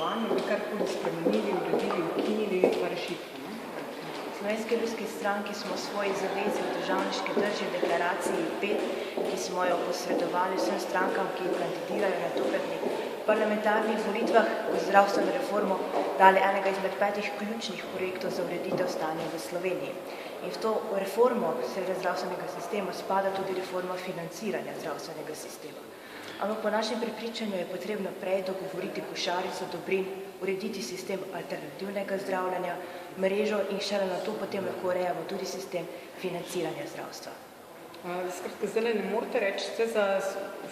zavarovanje, bi karkoli spremenili, uredili, ukinili pa rešitve. V Slovenski ljudski stranki smo svoji zavezi v državniški drži v deklaraciji 5, ki smo jo posredovali vsem strankam, ki kandidirajo na tokratnih parlamentarnih volitvah v zdravstveno reformo, dali enega izmed 5 ključnih projektov za ureditev stanja v Sloveniji. In v to reformo zdravstvenega sistema spada tudi reforma financiranja zdravstvenega sistema. Ampak po našem prepričanju je potrebno prej dogovoriti košarico dobrin, urediti sistem alternativnega zdravljenja, mrežo in šele na to potem lahko urejamo tudi sistem financiranja zdravstva. Skratka, zdaj ne morete reči, ste za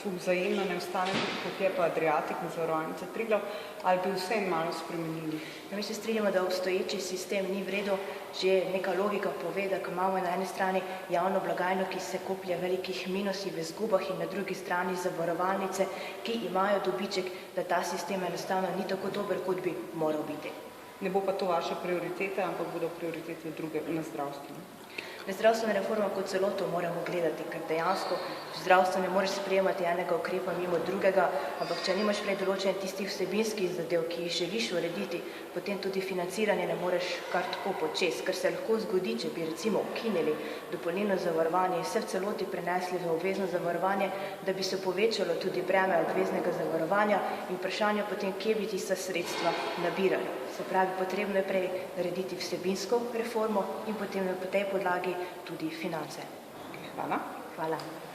Vzajemno ne ostane tudi kot je pa Adriatic in Zavarovalnica Triglav, ali bi vse malo spremenili? Mi se strinjamo, da obstoječi sistem ni v redu, že neka logika pove, da imamo na eni strani javno blagajno, ki se koplje velikih minusih v izgubah in na drugi strani zavarovalnice, ki imajo dobiček, da ta sistem enostavno ni tako dober, kot bi moral biti. Ne bo pa to vaša prioriteta, ampak bodo prioritete druge na zdravstvu. Zdravstveno reformo kot celoto moramo gledati, ker dejansko v zdravstvu ne moreš sprejemati enega ukrepa mimo drugega, ampak če nimaš prej določen tistih vsebinskih zadev, ki jih želiš urediti, potem tudi financiranje ne moreš kar tako počez, ker se lahko zgodi, če bi recimo ukinili dopolnilno zavarovanje in vse v celoti prenesli v obvezno zavarovanje, da bi se povečalo tudi breme obveznega zavarovanja in vprašanje potem, kje bi tista sredstva nabirali. Se pravi, potrebno je prej narediti vsebinsko reformo in potem po tej podlagi tudi finance. Hvala. Hvala.